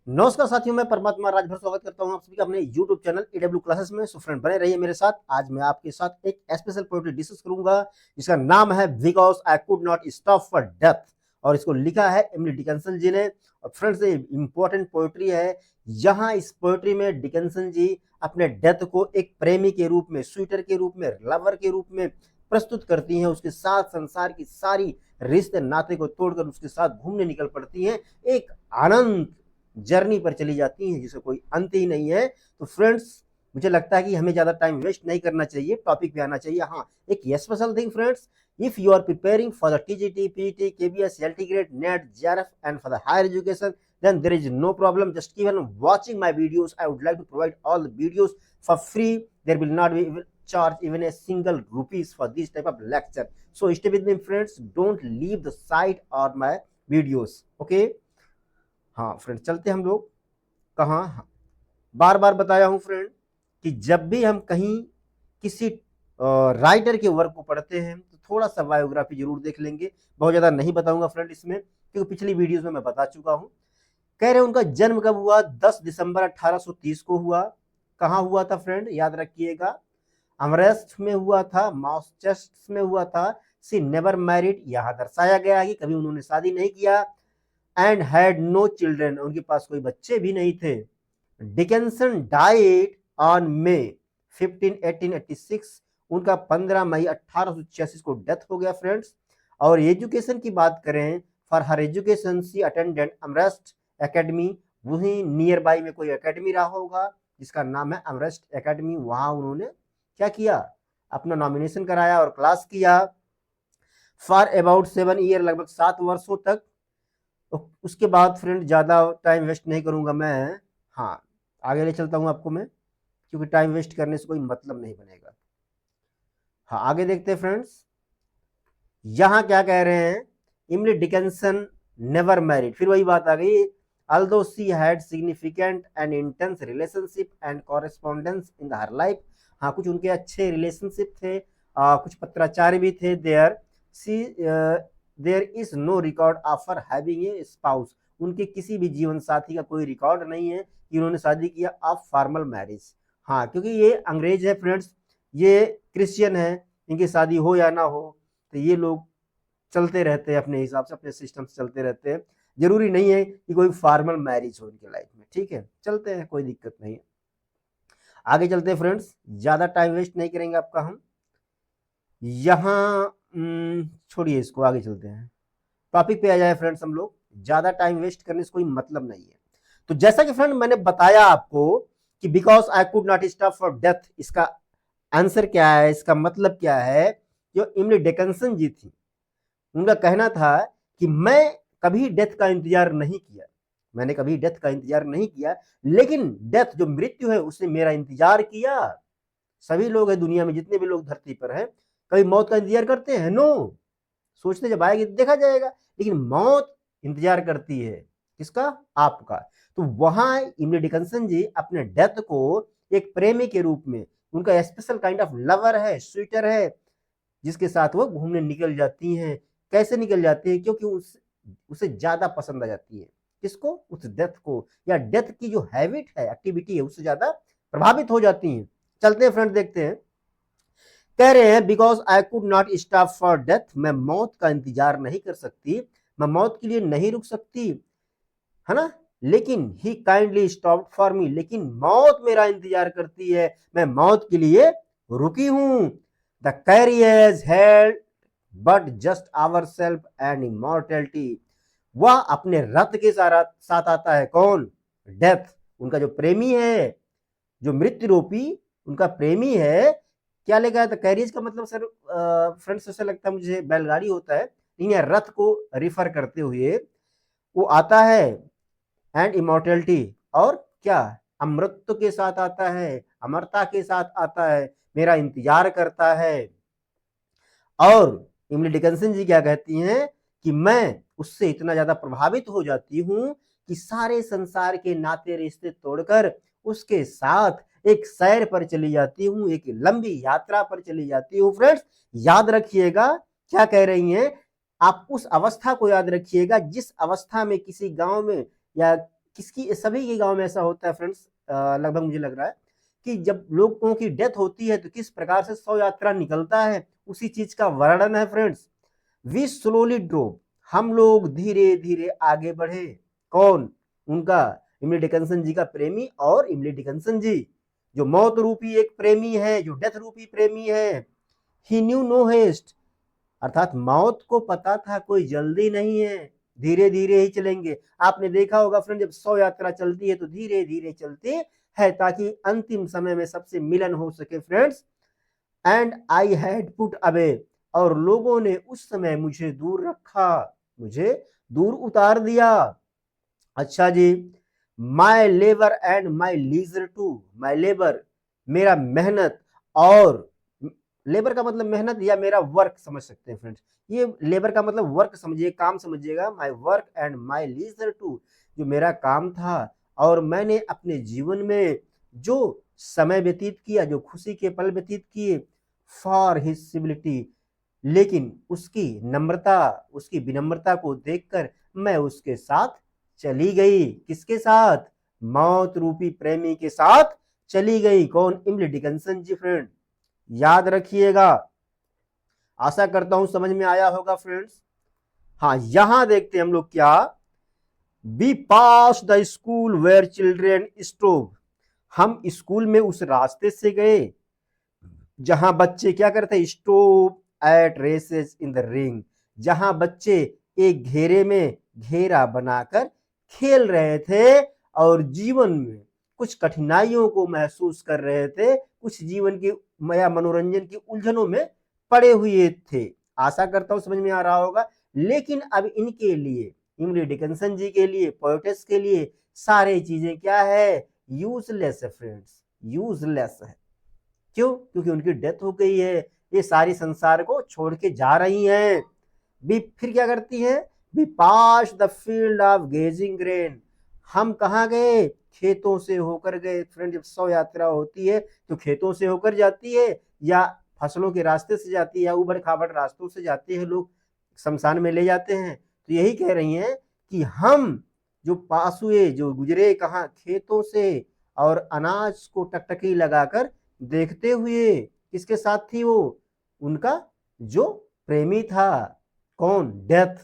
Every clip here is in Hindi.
नमस्कार साथियों, मैं परमात्मा राजभर स्वागत करता हूं आप सभी का अपने YouTube चैनल AW क्लासेस में। सो फ्रेंड, बने रहिए मेरे साथ। आज मैं आपके साथ एक स्पेशल पोएट्री डिस्कस करूंगा जिसका नाम है because I could not stop for death, और इसको लिखा है एमिली डिकिंसन जी ने। और फ्रेंड्स, ये इंपॉर्टेंट पोएट्री है। यहाँ इस पोएट्री में डिकिंसन जी अपने डेथ को एक प्रेमी के रूप में, स्वीटर के रूप में, लवर के रूप में प्रस्तुत करती हैं। उसके साथ संसार की सारी रिश्ते नाते को तोड़कर उसके साथ घूमने निकल पड़ती हैं। एक आनंद जर्नी पर चली जाती हैं जिसे कोई अंत ही नहीं है। तो फ्रेंड्स, मुझे लगता है कि हमें ज्यादा टाइम वेस्ट नहीं करना चाहिए, टॉपिक पे आना चाहिए। हाँ, एक special thing friends, if you are preparing for the TGT, PET, KBS, LT grade, NET, JRF and for the higher education, then there is no problem. Just keep on watching my videos. I would like to provide all the videos for free. There will not be charge even a single rupees for this type of lecture. So stay with me friends. Don't leave the site or my videos. Okay. हाँ फ्रेंड, चलते हम लोग कहाँ। हाँ, बार बार बताया हूँ फ्रेंड कि जब भी हम कहीं किसी राइटर के वर्क को पढ़ते हैं तो थोड़ा सा बायोग्राफी जरूर देख लेंगे। बहुत ज्यादा नहीं बताऊंगा फ्रेंड इसमें, क्योंकि पिछली वीडियोस में मैं बता चुका हूँ। कह रहे उनका जन्म कब हुआ? 10 दिसंबर 1830 को हुआ। कहाँ हुआ था फ्रेंड? याद रखिएगा, अमरेस्ट में हुआ था, माउसचेस्ट्स में हुआ था। सी नेवर मैरिड, यहाँ दर्शाया गया है कि कभी उन्होंने शादी नहीं किया। एंड हैड नो चिल्ड्रन, उनके पास कोई बच्चे भी नहीं थे। डिकिंसन डाइड ऑन मे 15 1886, उनका 15 मई 1886 को डेथ हो गया फ्रेंड्स। और एजुकेशन की बात करें, for her education she attended Amherst academy, वहीं नियर बाई में कोई एकेडमी रहा होगा जिसका नाम है अमरेस्ट एकेडमी। वहां उन्होंने क्या किया? अपना नॉमिनेशन कराया और क्लास किया फॉर अबाउट 7 ईयर, लगभग 7 वर्षों तक। तो उसके बाद फ्रेंड ज़्यादा टाइम वेस्ट नहीं करूंगा मैं। हाँ, आगे ले चलता हूँ आपको मैं, क्योंकि टाइम वेस्ट करने से कोई मतलब नहीं बनेगा। हाँ, आगे देखते हैं फ्रेंड्स। यहाँ क्या कह रहे हैं? एमिली डिकिंसन नेवर मैरिड, फिर वही बात आ गई। although she had significant and intense relationship and correspondence in her life, हाँ कुछ उनके अच्छे रिलेशनशिप थे, कुछ पत्राचार भी थे। There is no record of her having a spouse, उनके किसी भी जीवन साथी का कोई रिकॉर्ड नहीं है कि उन्होंने शादी किया ऑफ फॉर्मल मैरिज। हाँ, क्योंकि ये अंग्रेज है फ्रेंड्स, ये क्रिश्चियन है, इनकी शादी हो या ना हो तो ये लोग चलते रहते हैं अपने हिसाब से, अपने सिस्टम से चलते रहते हैं। जरूरी नहीं है कि कोई फॉर्मल मैरिज हो उनके लाइफ में। ठीक है, चलते हैं, कोई दिक्कत नहीं है। आगे चलते हैं फ्रेंड्स, ज्यादा टाइम वेस्ट नहीं करेंगे आपका हम। यहाँ छोड़िए इसको, आगे चलते हैं, टॉपिक पे आ जाए फ्रेंड्स हम लोग। ज्यादा टाइम वेस्ट करने से कोई मतलब नहीं है। तो जैसा कि फ्रेंड मैंने बताया आपको कि because I could not stop for death, इसका आंसर क्या है, इसका मतलब क्या है? जो एमिली डिकिंसन जी थी, उनका कहना था कि मैं कभी डेथ का इंतजार नहीं किया, मैंने कभी डेथ का इंतजार नहीं किया, लेकिन डेथ जो मृत्यु है उसने मेरा इंतजार किया। सभी लोग हैं दुनिया में, जितने भी लोग धरती पर हैं, कभी मौत का इंतजार करते हैं? नो, सोचते जब आएगी देखा जाएगा। लेकिन मौत इंतजार करती है किसका? आपका। तो वहां एमिली डिकिंसन जी अपने डेथ को एक प्रेमी के रूप में, उनका स्पेशल काइंड ऑफ लवर है, स्वीटर है, जिसके साथ वो घूमने निकल जाती हैं। कैसे निकल जाती है? क्योंकि उसे ज्यादा पसंद आ जाती है। किसको? उस डेथ को, या डेथ की जो हैबिट है, एक्टिविटी है, उससे ज्यादा प्रभावित हो जाती हैं। चलते हैं फ्रेंड, देखते हैं। कह रहे हैं because I could not stop for death, मैं मौत का इंतजार नहीं कर सकती, मैं मौत के लिए नहीं रुक सकती, है ना। लेकिन ही काइंडली स्टॉप फॉर मी, लेकिन मौत मेरा इंतजार करती है, मैं मौत के लिए रुकी हूं। The carriers held but just our self and immortality, वह अपने रथ के साथ आता है। कौन? डेथ, उनका जो प्रेमी है, जो मृत्यु रूपी उनका प्रेमी है। क्या लेगा? तो कैरियज का मतलब सर फ्रेंड्स ऐसा लगता है मुझे बैलगाड़ी होता है, लेकिन यह रथ को रिफर करते हुए वो आता है। एंड इमोर्टैलिटी, और क्या? अमृत के साथ आता है, अमरता के साथ आता है, मेरा इंतजार करता है। और एमिली डिकिंसन जी क्या कहती हैं कि मैं उससे इतना ज्यादा प्रभावित हो जाती हूं कि सारे संसार के नाते रिश्ते तोड़कर उसके साथ एक सैर पर चली जाती हूं, एक लंबी यात्रा पर चली जाती हूं। फ्रेंड्स, याद रखिएगा क्या कह रही हैं। आप उस अवस्था को याद रखिएगा जिस अवस्था में किसी गांव में या किसकी सभी के गांव में ऐसा होता है फ्रेंड्स, लगभग मुझे लग रहा है कि जब लोगों की डेथ होती है तो किस प्रकार से शव यात्रा निकलता है, उसी चीज का वर्णन है फ्रेंड्स। वी स्लोली ड्रोव, हम लोग धीरे धीरे आगे बढ़े। कौन? उनका इमली डिकन्सन जी का प्रेमी और इमली डिकन्सन जी, जो मौत रूपी एक प्रेमी है, जो डेथ रूपी प्रेमी है। ही न्यू नो हेस्ट, अर्थात मौत को पता था कोई जल्दी नहीं है, धीरे धीरे ही चलेंगे। आपने देखा होगा फ्रेंड, जब शव यात्रा चलती है तो धीरे धीरे चलती है ताकि अंतिम समय में सबसे मिलन हो सके friends. And I had put away, और लोगों ने उस समय मुझे दूर रखा, मुझे दूर उतार दिया। अच्छा जी, my labour and my leisure too, my labour मेरा मेहनत, और लेबर का मतलब मेहनत या मेरा वर्क समझ सकते हैं फ्रेंड्स। ये लेबर का मतलब वर्क समझिए, काम समझिएगा। My work and my leisure too, जो मेरा काम था और मैंने अपने जीवन में जो समय व्यतीत किया, जो खुशी के पल व्यतीत किए, फॉर हिज सिविलिटी, लेकिन उसकी नम्रता, उसकी विनम्रता को देखकर मैं उसके साथ चली गई। किसके साथ? मौत रूपी प्रेमी के साथ चली गई। कौन? इमली डिकन्सन जी फ्रेंड, याद रखिएगा। आशा करता हूं समझ में आया होगा फ्रेंड्स। हाँ, यहां देखते हैं हम लोग क्या, we pass the school where children strove, हम स्कूल में उस रास्ते से गए जहां बच्चे क्या करते, strove at recess in the ring, जहां बच्चे एक घेरे में घेरा बनाकर खेल रहे थे और जीवन में कुछ कठिनाइयों को महसूस कर रहे थे, कुछ जीवन की या मनोरंजन की उलझनों में पड़े हुए थे। आशा करता हूं समझ में आ रहा होगा। लेकिन अब इनके लिए, इमली डिकन्सन जी के लिए, पोएटेस के लिए सारी चीजें क्या है, यूजलेस है फ्रेंड्स, यूजलेस है। क्यों? क्योंकि उनकी डेथ हो गई है, ये सारी संसार को छोड़ के जा रही हैं। भी फिर क्या करती है, we pass the field of gazing grain, हम कहाँ गए, खेतों से होकर गए। फ्रेंड, जब शव यात्रा होती है तो खेतों से होकर जाती है या फसलों के रास्ते से जाती है या उबड़ खाबड़ रास्तों से जाते हैं, लोग शमशान में ले जाते हैं। तो यही कह रही हैं कि हम जो पास हुए, जो गुजरे कहाँ, खेतों से, और अनाज को टकटकी लगाकर देखते हुए। किसके साथ थी वो? उनका जो प्रेमी था। कौन? डेथ।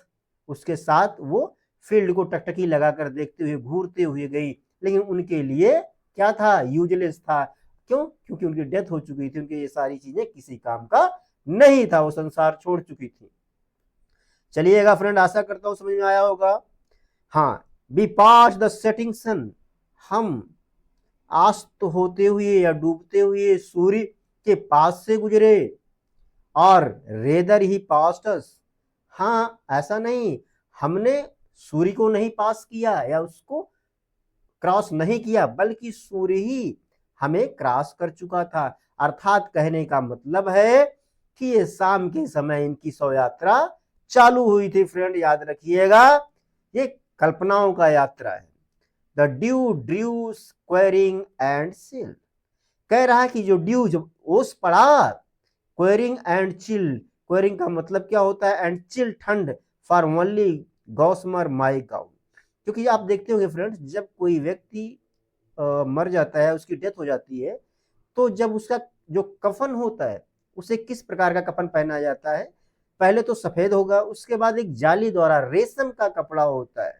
उसके साथ वो फील्ड को टकटकी लगाकर देखते हुए, घूरते हुए गई। लेकिन उनके लिए क्या था, यूजलेस था। क्यों? क्योंकि उनकी डेथ हो चुकी थी, उनके ये सारी चीजें किसी काम का नहीं था, वो संसार छोड़ चुकी थी। चलिएगा फ्रेंड, आशा करता हूं समझ में आया होगा। हाँ, we pass the setting sun, हम अस्त होते हुए या डूबते हुए सूर्य के पास से गुजरे। और रेदर ही पास्ट अस, हाँ ऐसा नहीं, हमने सूर्य को नहीं पास किया या उसको क्रॉस नहीं किया, बल्कि सूर्य ही हमें क्रॉस कर चुका था। अर्थात कहने का मतलब है कि ये शाम के समय इनकी शव यात्रा चालू हुई थी। फ्रेंड, याद रखिएगा, ये कल्पनाओं का यात्रा है। The due Drew squaring and chill, कह रहा है कि जो ड्यू, जब ओस पड़ा, क्वेरिंग एंड चिल, क्वेरिंग का मतलब क्या होता है, एंड चिल ठंड, फॉर ओनली गॉसमर माई गाउन। क्योंकि आप देखते होंगे फ्रेंड्स, जब कोई व्यक्ति मर जाता है, उसकी डेथ हो जाती है, तो जब उसका जो कफन होता है, उसे किस प्रकार का कफन पहना जाता है, पहले तो सफेद होगा, उसके बाद एक जाली द्वारा रेशम का कपड़ा होता है,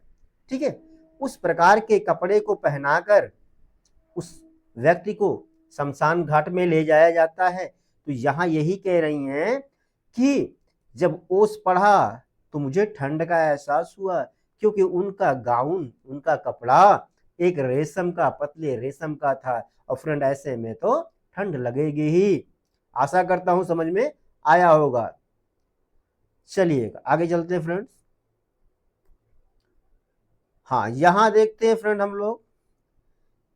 ठीक है, उस प्रकार के कपड़े को पहनाकर उस व्यक्ति को शमशान घाट में ले जाया जाता है। तो यहां यही कह रही हैं कि जब ओस पढ़ा तो मुझे ठंड का एहसास हुआ, क्योंकि उनका गाउन, उनका कपड़ा एक रेशम का, पतले रेशम का था। और फ्रेंड, ऐसे में तो ठंड लगेगी ही। आशा करता हूं समझ में आया होगा। चलिएगा आगे चलते हैं फ्रेंड्स। हाँ, यहां देखते हैं फ्रेंड, हम लोग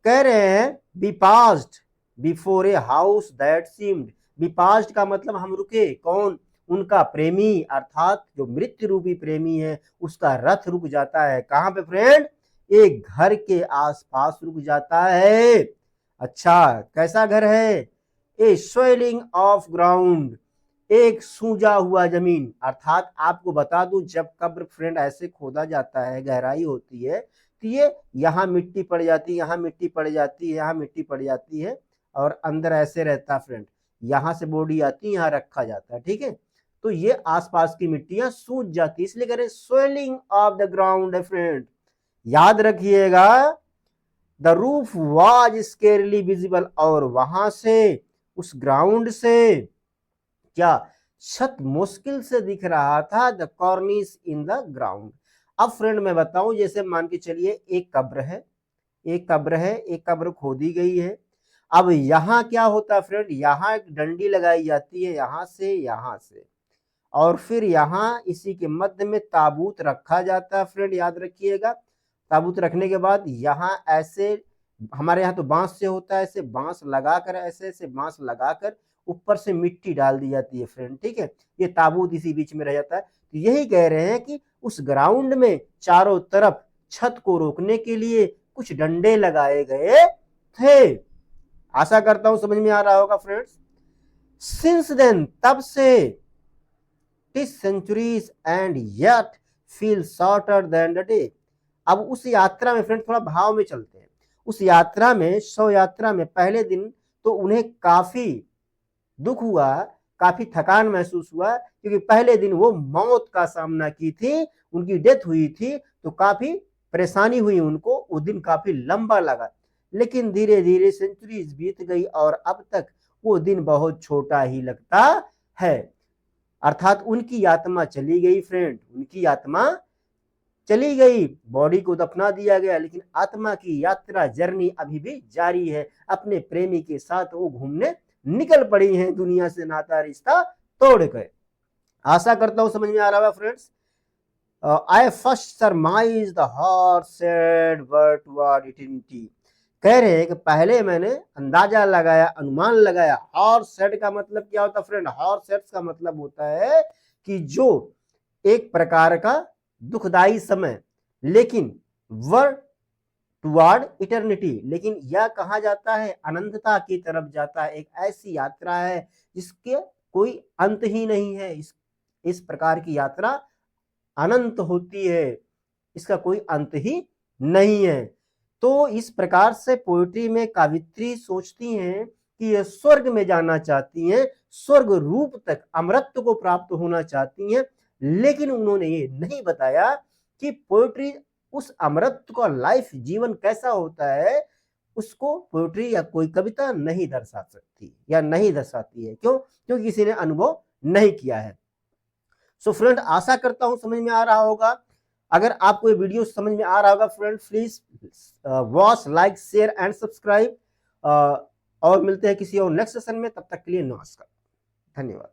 कह रहे हैं be passed before a house that seemed, be passed का मतलब हम रुके। कौन? उनका प्रेमी, अर्थात जो मृत्यु रूपी प्रेमी है, उसका रथ रुक जाता है। कहां पे फ्रेंड? एक घर के आसपास रुक जाता है। अच्छा, कैसा घर है? ए स्वेलिंग ऑफ ग्राउंड, एक सूजा हुआ जमीन। अर्थात आपको बता दूं, जब कब्र फ्रेंड ऐसे खोदा जाता है, गहराई होती है, तो ये यहाँ मिट्टी पड़ जाती है, यहाँ मिट्टी पड़ जाती है, यहाँ मिट्टी पड़ जाती है, और अंदर ऐसे रहता है फ्रेंड। यहाँ से बॉडी आती है, यहाँ रखा जाता है, ठीक है। तो ये आसपास की मिट्टियां सूज जाती है, इसलिए कह रहे स्वेलिंग ऑफ द ग्राउंड है फ्रेंड। याद रखिएगा, द रूफ वाज स्केरली विजिबल, और वहां से, उस ग्राउंड से क्या, छत मुश्किल से दिख रहा था। The कॉर्निस in the ground. अब फ्रेंड मैं बताऊं, जैसे मान के चलिए एक कब्र है, एक कब्र खोदी गई है। अब यहाँ क्या होता है फ्रेंड, यहाँ एक डंडी लगाई जाती है, यहाँ से, और फिर यहाँ इसी के मध्य में ताबूत रखा जाता है फ्रेंड। याद रखिएगा, ताबूत रखने के बाद यहाँ ऐसे, हमारे यहाँ तो बांस से होता है, ऐसे बांस लगाकर, ऐसे बांस लगाकर ऊपर से मिट्टी डाल दी जाती है फ्रेंड, ठीक है। ये ताबूत इसी बीच में रह जाता है। तो यही कह रहे हैं कि उस ग्राउंड में चारों तरफ छत को रोकने के लिए कुछ डंडे लगाए गए थे। आशा करता हूं समझ में आ रहा होगा फ्रेंड्स। सिंस देन, तब से, centuries and yet feel shorter than the day। अब उस यात्रा में फ्रेंड, थोड़ा भाव में चलते हैं। उस यात्रा में, शव यात्रा में पहले दिन तो उन्हें काफी दुख हुआ, काफी थकान महसूस हुआ, क्योंकि पहले दिन वो मौत का सामना की थी, उनकी डेथ हुई थी, तो काफी परेशानी हुई उनको, उस दिन काफी लंबा लगा। लेकिन धीरे धीरे सेंचुरीज बीत गई और अब तक वो दिन बहुत छोटा ही लगता है। अर्थात उनकी आत्मा चली गई फ्रेंड, उनकी आत्मा चली गई, बॉडी को दफना दिया गया, लेकिन आत्मा की यात्रा, जर्नी अभी भी जारी है। अपने प्रेमी के साथ वो घूमने निकल पड़ी हैं, दुनिया से नाता रिश्ता तोड़ गए। आशा करता हूं समझ में आ रहा है friends. I first सरमाइज the horse said word toward eternity. कह रहे हैं कि पहले मैंने अंदाजा लगाया, अनुमान लगाया। हॉर्स सेड का मतलब क्या होता है फ्रेंड, हॉर्स सेड का मतलब होता है कि जो एक प्रकार का दुखदाई समय, लेकिन वर्ड टुवर्ड इटर्निटी, लेकिन यह कहा जाता है अनंतता की तरफ जाता है। एक ऐसी यात्रा है जिसके कोई अंत ही नहीं है। इस प्रकार की यात्रा अनंत होती है, इसका कोई अंत ही नहीं है। तो इस प्रकार से पोएट्री में कावित्री सोचती हैं कि ये स्वर्ग में जाना चाहती हैं, स्वर्ग रूप तक अमरत्व को प्राप्त होना चाहती हैं, लेकिन उन्होंने ये नहीं बताया कि पोएट्री उस अमरत्व का लाइफ, जीवन कैसा होता है, उसको पोएट्री या कोई कविता नहीं दर्शा सकती या नहीं दर्शाती है। क्यों? क्योंकि किसी ने अनुभव नहीं किया है। सो फ्रेंड, आशा करता हूं समझ में आ रहा होगा। अगर आपको ये वीडियो समझ में आ रहा होगा friend, please watch, like, share and subscribe. और मिलते हैं किसी और नेक्स्ट सेशन में, तब तक के लिए नमस्कार, धन्यवाद।